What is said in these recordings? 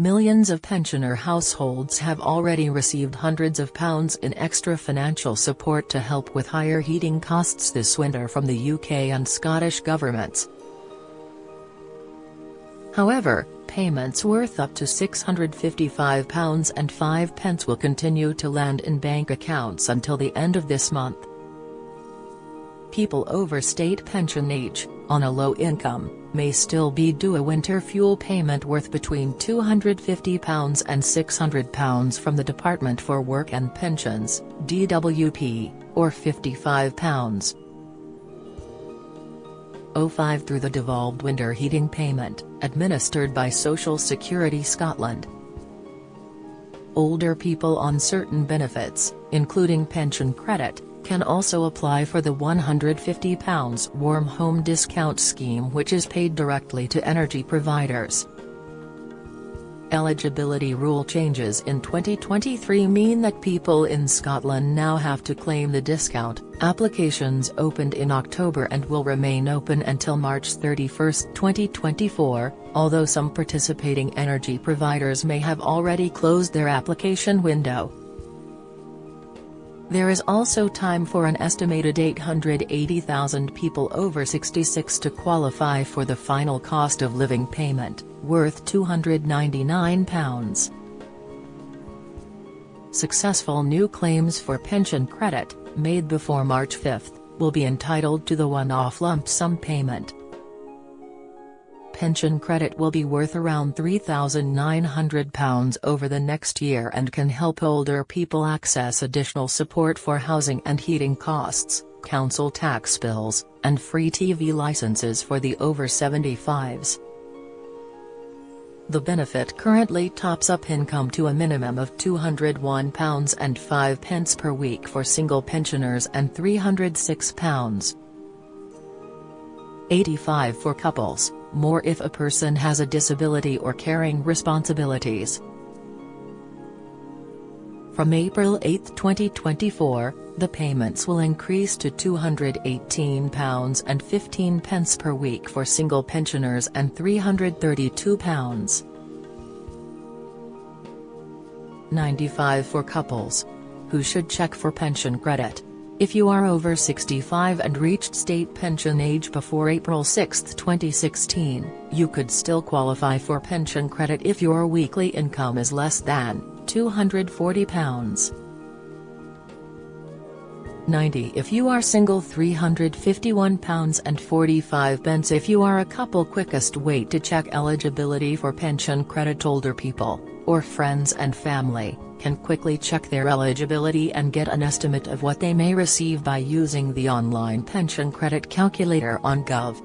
millions of pensioner households have already received hundreds of pounds in extra financial support to help with higher heating costs this winter from the UK and Scottish governments. However, payments worth up to £655.05 will continue to land in bank accounts until the end of this month. People over state pension age, on a low income, may still be due a winter fuel payment worth between £250 and £600 from the Department for Work and Pensions, DWP, or £55.05 through the devolved winter heating payment, administered by Social Security Scotland. Older people on certain benefits, including pension credit, can also apply for the £150 Warm Home Discount Scheme, which is paid directly to energy providers. Eligibility rule changes in 2023 mean that people in Scotland now have to claim the discount. Applications opened in October and will remain open until March 31, 2024, although some participating energy providers may have already closed their application window. There is also time for an estimated 880,000 people over 66 to qualify for the final cost of living payment, worth £299. Successful new claims for pension credit, made before March 5, will be entitled to the one-off lump sum payment. Pension credit will be worth around £3,900 over the next year and can help older people access additional support for housing and heating costs, council tax bills, and free TV licenses for the over 75s. The benefit currently tops up income to a minimum of £201.05 per week for single pensioners and £306.85 for couples, more if a person has a disability or caring responsibilities. From April 8, 2024, the payments will increase to £218.15 per week for single pensioners and £332.95 for couples, who should check for pension credit. If you are over 65 and reached state pension age before April 6, 2016, you could still qualify for pension credit if your weekly income is less than £240.90 if you are single, £351.45 if you are a couple. Quickest way to check eligibility for pension credit: older people, or friends and family, can quickly check their eligibility and get an estimate of what they may receive by using the online pension credit calculator on Gov.uk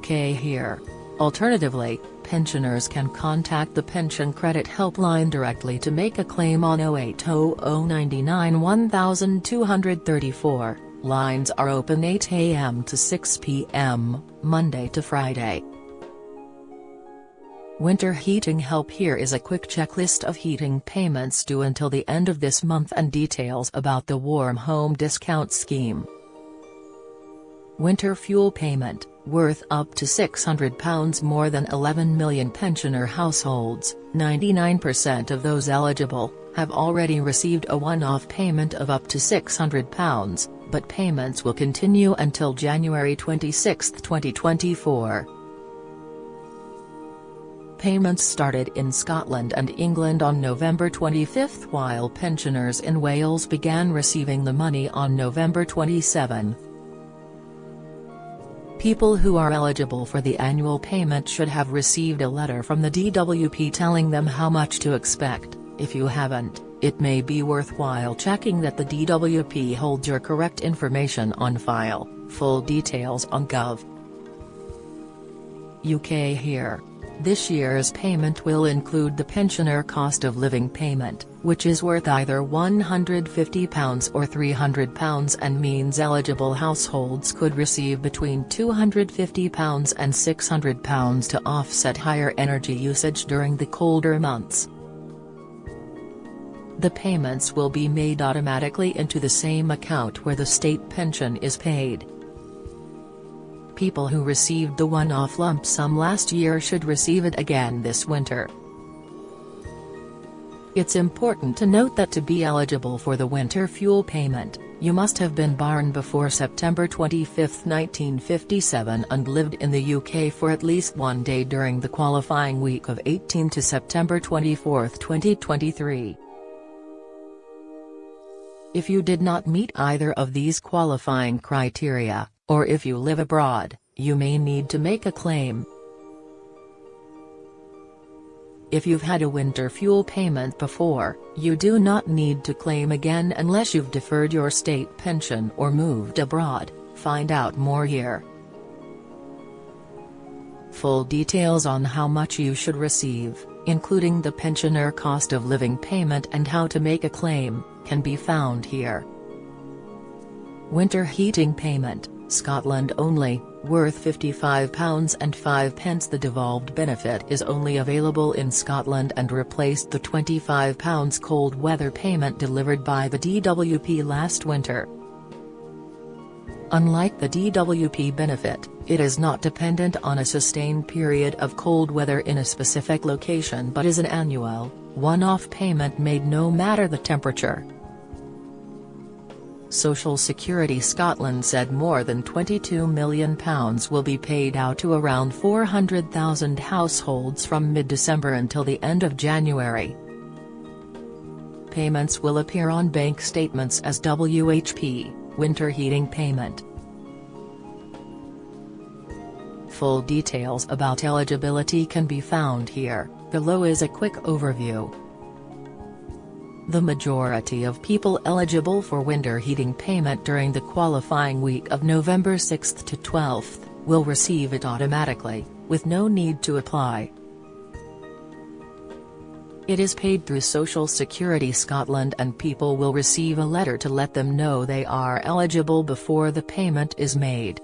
here. Alternatively, pensioners can contact the Pension Credit Helpline directly to make a claim on 0800 99 1234. Lines are open 8 a.m. to 6 p.m., Monday to Friday. Winter heating help: here is a quick checklist of heating payments due until the end of this month and details about the Warm Home Discount Scheme. Winter fuel payment, worth up to £600. More than 11 million pensioner households, 99% of those eligible, have already received a one-off payment of up to £600, but payments will continue until January 26, 2024. Payments started in Scotland and England on November 25, while pensioners in Wales began receiving the money on November 27. People who are eligible for the annual payment should have received a letter from the DWP telling them how much to expect. If you haven't, it may be worthwhile checking that the DWP holds your correct information on file. Full details on Gov.uk here. This year's payment will include the pensioner cost of living payment, which is worth either £150 or £300 and means eligible households could receive between £250 and £600 to offset higher energy usage during the colder months. The payments will be made automatically into the same account where the state pension is paid. People who received the one-off lump sum last year should receive it again this winter. It's important to note that to be eligible for the winter fuel payment, you must have been born before September 25, 1957 and lived in the UK for at least one day during the qualifying week of 18 to September 24, 2023. If you did not meet either of these qualifying criteria, or if you live abroad, you may need to make a claim. If you've had a winter fuel payment before, you do not need to claim again unless you've deferred your state pension or moved abroad. Find out more here. Full details on how much you should receive, including the pensioner cost of living payment and how to make a claim, can be found here. Winter heating payment, Scotland only, worth £55.05. The devolved benefit is only available in Scotland and replaced the £25 cold weather payment delivered by the DWP last winter. Unlike the DWP benefit, it is not dependent on a sustained period of cold weather in a specific location but is an annual, one-off payment made no matter the temperature. Social Security Scotland said more than £22 million will be paid out to around 400,000 households from mid-December until the end of January. Payments will appear on bank statements as WHP, winter heating payment. Full details about eligibility can be found here. Below is a quick overview. The majority of people eligible for winter heating payment during the qualifying week of November 6 to 12 will receive it automatically, with no need to apply. It is paid through Social Security Scotland and people will receive a letter to let them know they are eligible before the payment is made.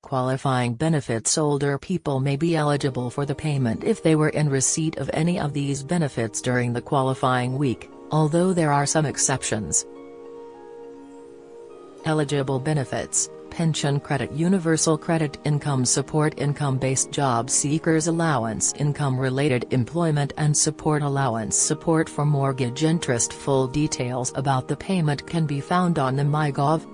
Qualifying benefits: older people may be eligible for the payment if they were in receipt of any of these benefits during the qualifying week, although there are some exceptions. Eligible benefits: pension credit, universal credit, income support, income-based job seekers allowance, income-related employment and support allowance, support for mortgage interest. Full details about the payment can be found on the MyGov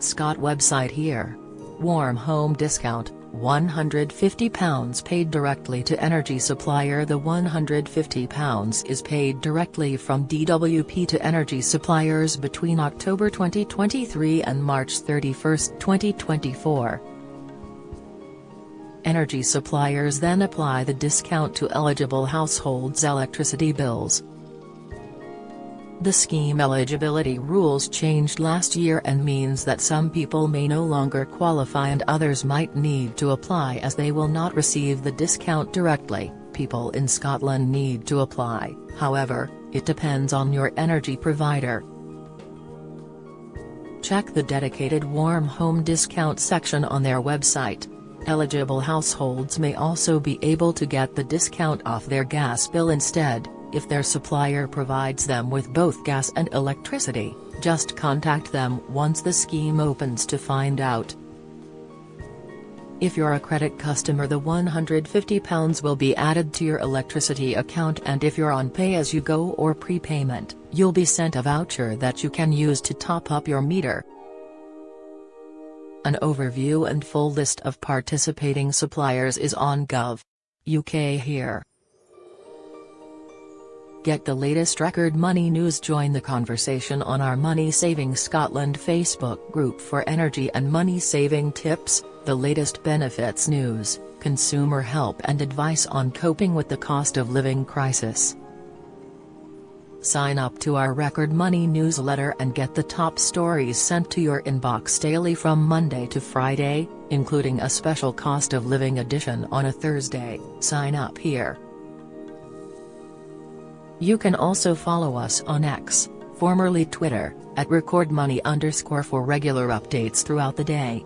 Scot website here. Warm home discount, £150 paid directly to energy supplier. The £150 is paid directly from DWP to energy suppliers between October 2023 and March 31, 2024. Energy suppliers then apply the discount to eligible households' electricity bills. The scheme eligibility rules changed last year and means that some people may no longer qualify and others might need to apply as they will not receive the discount directly. People in Scotland need to apply, however, it depends on your energy provider. Check the dedicated warm home discount section on their website. Eligible households may also be able to get the discount off their gas bill instead, if their supplier provides them with both gas and electricity. Just contact them once the scheme opens to find out. If you're a credit customer, the £150 will be added to your electricity account, and if you're on pay-as-you-go or prepayment, you'll be sent a voucher that you can use to top up your meter. An overview and full list of participating suppliers is on Gov.uk here. Get the latest record money news. Join the conversation on our Money Saving Scotland Facebook group for energy and money saving tips, the latest benefits news, consumer help and advice on coping with the cost of living crisis. Sign up to our Record Money newsletter and get the top stories sent to your inbox daily from Monday to Friday, including a special cost of living edition on a Thursday. Sign up here. You can also follow us on X, formerly Twitter, at @RecordMoney_ for regular updates throughout the day.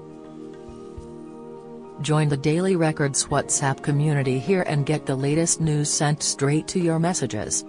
Join the Daily Records WhatsApp community here and get the latest news sent straight to your messages.